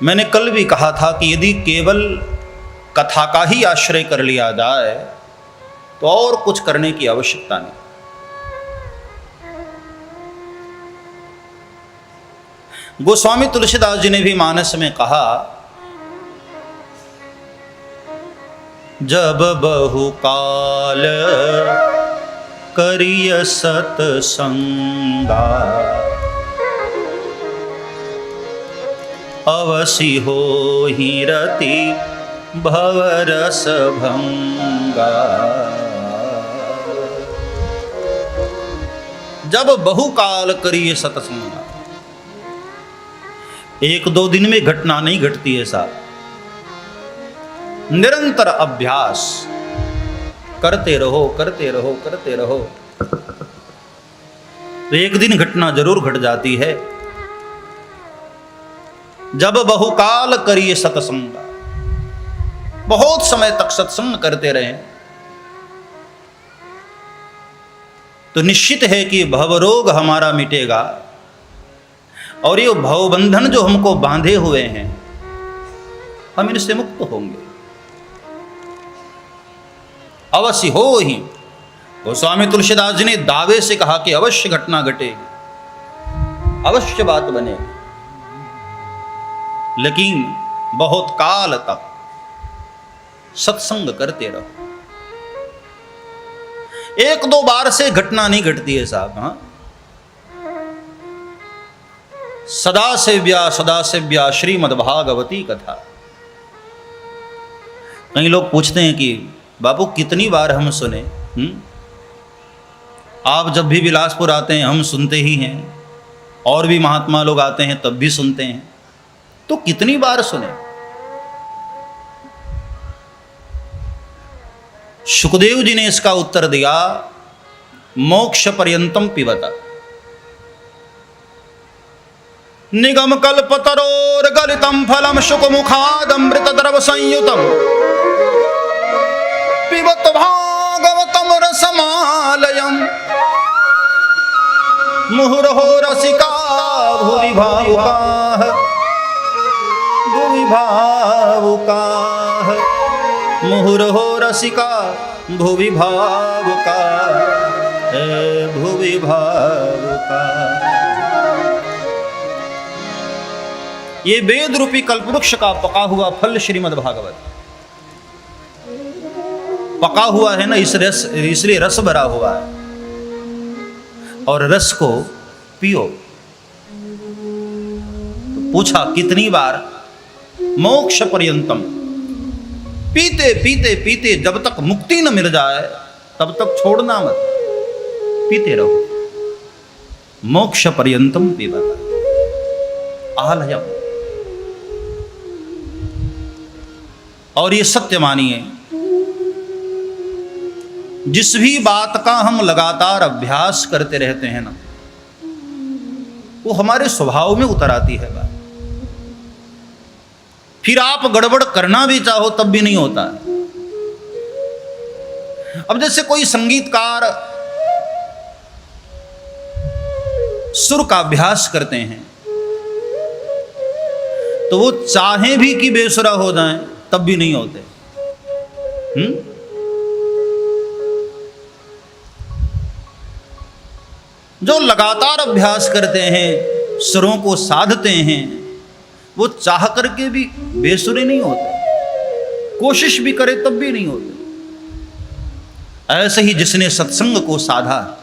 मैंने कल भी कहा था कि यदि केवल कथा का ही आश्रय कर लिया जाए तो और कुछ करने की आवश्यकता नहीं। गोस्वामी तुलसीदास जी ने भी मानस में कहा, जब बहुकाल करिय सतसंगा अवसि हो ही रति भवरस भंगा। जब बहुकाल करिए सत्संगा, एक दो दिन में घटना नहीं घटती है साहब, निरंतर अभ्यास करते रहो करते रहो करते रहो तो एक दिन घटना जरूर घट जाती है। जब बहुकाल करिए सत्संग, बहुत समय तक सत्संग करते रहे तो निश्चित है कि भवरोग हमारा मिटेगा और ये भवबंधन जो हमको बांधे हुए हैं हम इनसे मुक्त होंगे। अवश्य हो ही, गोस्वामी तुलसीदास जी ने दावे से कहा कि अवश्य घटना घटेगी, अवश्य बात बनेगी, लेकिन बहुत काल तक सत्संग करते रहो। एक दो बार से घटना नहीं घटती है साहब। हाँ, सदा सेव्या श्रीमद्भागवती कथा। कई लोग पूछते हैं कि बाबू कितनी बार हम सुने? आप जब भी बिलासपुर आते हैं हम सुनते ही हैं, और भी महात्मा लोग आते हैं तब भी सुनते हैं, तो कितनी बार सुने? सुखदेव जी ने इसका उत्तर दिया, मोक्ष पर्यंतम पिबत। निगम कल्पतरोर गलितम फलम शुकमुखादमृत द्रव संयुतम पिबत भागवतम रसमालयम मुहुर्हो रसिका भुवि भावुकाः भुवि भावुकाः मुहुर्हो रसिका भुवि भावुकाः भुवि भावुकाः। ये वेद रूपी कल्पवृक्ष का पका हुआ फल श्रीमद् भागवत पका हुआ है ना, इसलिए रस भरा हुआ है, और रस को पियो। तो पूछा कितनी बार? मोक्ष पर्यंतम, पीते पीते पीते जब तक मुक्ति न मिल जाए तब तक छोड़ना मत, पीते रहो। मोक्ष पर्यंतम पिबत आलयम। और ये सत्य मानिए, जिस भी बात का हम लगातार अभ्यास करते रहते हैं ना, वो हमारे स्वभाव में उतर आती है बात। फिर आप गड़बड़ करना भी चाहो तब भी नहीं होता है। अब जैसे कोई संगीतकार सुर का अभ्यास करते हैं तो वो चाहे भी कि बेसुरा हो जाएं तब भी नहीं होते। जो लगातार अभ्यास करते हैं, सुरों को साधते हैं, वो चाह करके भी बेसुरे नहीं होते, कोशिश भी करे तब भी नहीं होते। ऐसे ही जिसने सत्संग को साधा,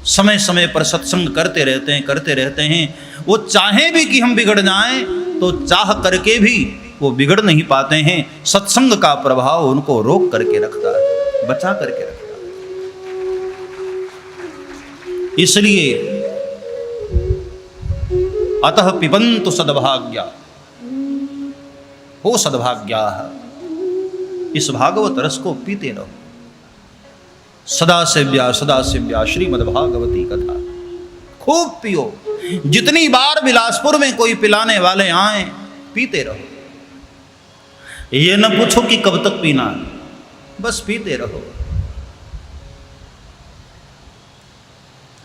समय समय पर सत्संग करते रहते हैं, वो चाहे भी कि हम बिगड़ जाएं तो चाह करके भी वो बिगड़ नहीं पाते हैं। सत्संग का प्रभाव उनको रोक करके रखता है, बचा करके रखता है। इसलिए अतः पिबन्तु सद्भाग्या, हो सद्भाग्याः, इस भागवत रस को पीते रहो। सदा सेव्या श्रीमद्भागवती कथा खूब पियो। जितनी बार बिलासपुर में कोई पिलाने वाले आए पीते रहो। ये न पूछो कि कब तक पीना, बस पीते रहो।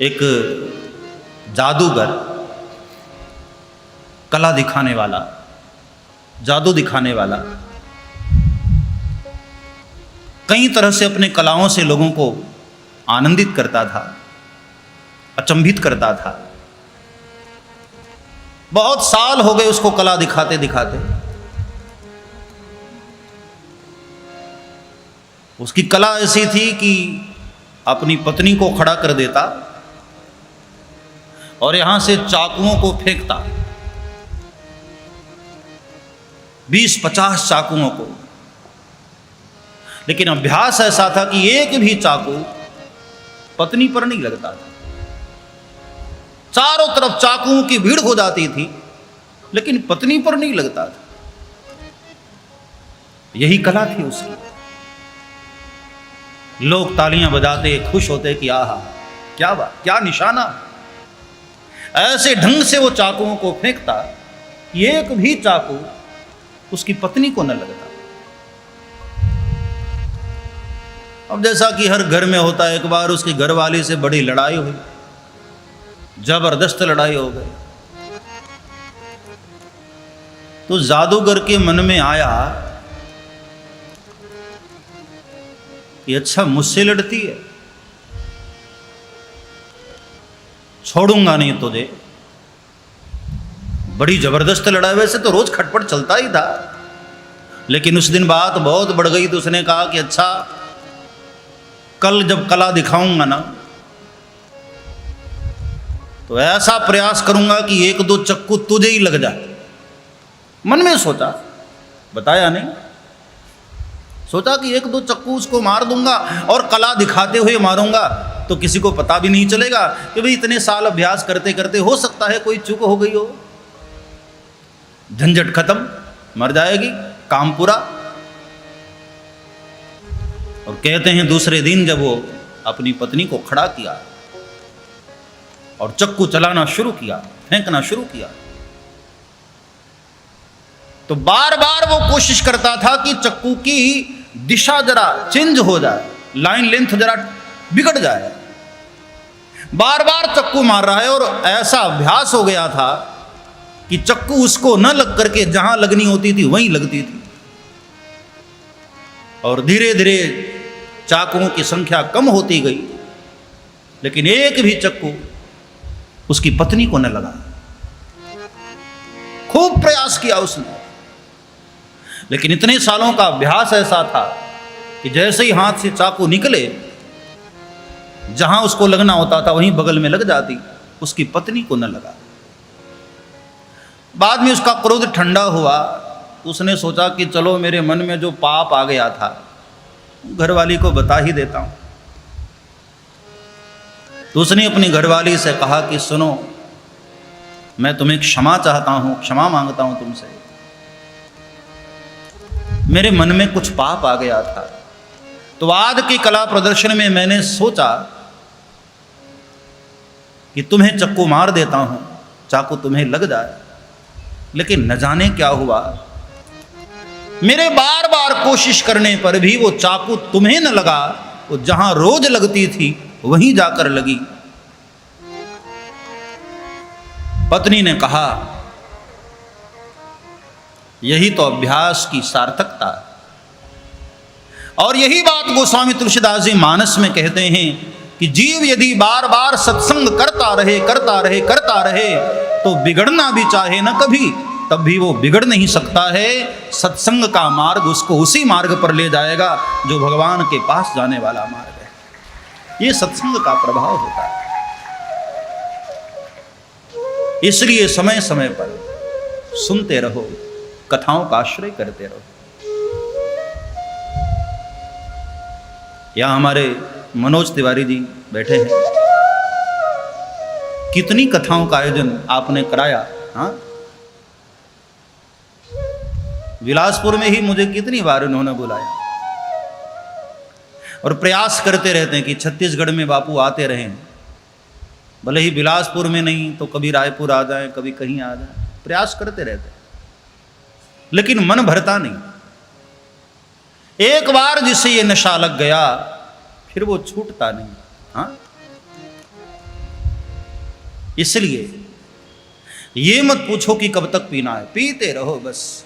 एक जादूगर कला दिखाने वाला, जादू दिखाने वाला, कई तरह से अपने कलाओं से लोगों को आनंदित करता था, अचंभित करता था। बहुत साल हो गए उसको कला दिखाते दिखाते। उसकी कला ऐसी थी कि अपनी पत्नी को खड़ा कर देता और यहां से चाकुओं को फेंकता, 20-50 चाकुओं को। लेकिन अभ्यास ऐसा था कि एक भी चाकू पत्नी पर नहीं लगता था। चारों तरफ चाकुओं की भीड़ हो जाती थी, लेकिन पत्नी पर नहीं लगता था। यही कला थी उसकी। लोग तालियां बजाते, खुश होते कि आहा क्या बात, क्या निशाना। ऐसे ढंग से वो चाकुओं को फेंकता, एक भी चाकू उसकी पत्नी को न लगता। अब जैसा कि हर घर में होता है, एक बार उसकी घरवाली से बड़ी लड़ाई हुई, जबरदस्त लड़ाई हो गई। तो जादूगर के मन में आया कि अच्छा मुझसे लड़ती है, छोड़ूंगा नहीं तुझे। बड़ी जबरदस्त लड़ाई, वैसे तो रोज खटपट चलता ही था, लेकिन उस दिन बात बहुत बढ़ गई। तो उसने कहा कि अच्छा कल जब कला दिखाऊंगा ना, तो ऐसा प्रयास करूंगा कि 1-2 चक्कू तुझे ही लग जाए। मन में सोचा, बताया नहीं, सोचा कि 1-2 चक्कू उसको मार दूंगा और कला दिखाते हुए मारूंगा, तो किसी को पता भी नहीं चलेगा कि भाई इतने साल अभ्यास करते करते हो सकता है कोई चूक हो गई हो। झंझट खत्म, मर जाएगी, काम पूरा। और कहते हैं दूसरे दिन जब वो अपनी पत्नी को खड़ा किया और चक्कू चलाना शुरू किया, फेंकना शुरू किया, तो बार बार वो कोशिश करता था कि चक्कू की दिशा जरा चेंज हो जाए, लाइन लेंथ जरा बिगड़ जाए। बार बार चक्कू मार रहा है और ऐसा अभ्यास हो गया था कि चक्कू उसको न लग करके जहां लगनी होती थी वहीं लगती थी। और धीरे धीरे चाकुओं की संख्या कम होती गई, लेकिन एक भी चक्कू उसकी पत्नी को न लगा। खूब प्रयास किया उसने, लेकिन इतने सालों का अभ्यास ऐसा था कि जैसे ही हाथ से चाकू निकले, जहां उसको लगना होता था वहीं बगल में लग जाती, उसकी पत्नी को न लगा। बाद में उसका क्रोध ठंडा हुआ, उसने सोचा कि चलो मेरे मन में जो पाप आ गया था घरवाली को बता ही देता हूं। तो उसने अपनी घरवाली से कहा कि सुनो, मैं तुम्हें क्षमा चाहता हूं, क्षमा मांगता हूं तुमसे। मेरे मन में कुछ पाप आ गया था, तो आज के कला प्रदर्शन में मैंने सोचा कि तुम्हें चक्कू मार देता हूं, चाकू तुम्हें लग जाए। लेकिन न जाने क्या हुआ, मेरे बार बार कोशिश करने पर भी वो चाकू तुम्हें न लगा, वो जहां रोज लगती थी वहीं जाकर लगी। पत्नी ने कहा, यही तो अभ्यास की सार्थकता। और यही बात गोस्वामी तुलसीदास जी मानस में कहते हैं कि जीव यदि बार बार सत्संग करता रहे करता रहे करता रहे, तो बिगड़ना भी चाहे न कभी, तब भी वो बिगड़ नहीं सकता है। सत्संग का मार्ग उसको उसी मार्ग पर ले जाएगा जो भगवान के पास जाने वाला मार्ग है। ये सत्संग का प्रभाव होता है। इसलिए समय समय पर सुनते रहो, कथाओं का आश्रय करते रहो। यहां हमारे मनोज तिवारी जी बैठे हैं, कितनी कथाओं का आयोजन आपने कराया। हाँ, बिलासपुर में ही मुझे कितनी बार उन्होंने बुलाया, और प्रयास करते रहते हैं कि छत्तीसगढ़ में बापू आते रहें, भले ही बिलासपुर में नहीं तो कभी रायपुर आ जाएं, कभी कहीं आ जाएं, प्रयास करते रहते हैं, लेकिन मन भरता नहीं। एक बार जिसे ये नशा लग गया फिर वो छूटता नहीं। हाँ, इसलिए ये मत पूछो कि कब तक पीना है, पीते रहो बस।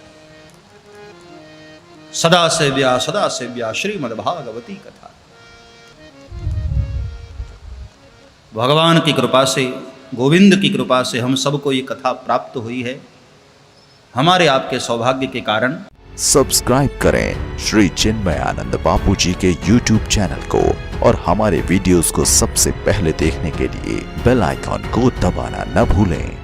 सदा सेव्या श्रीमद् भागवती कथा। भगवान की कृपा से, गोविंद की कृपा से हम सबको ये कथा प्राप्त हुई है, हमारे आपके सौभाग्य के कारण। सब्सक्राइब करें श्री चिन्मयानंद बापू जी के YouTube चैनल को और हमारे वीडियोस को सबसे पहले देखने के लिए बेल आइकॉन को दबाना न भूलें।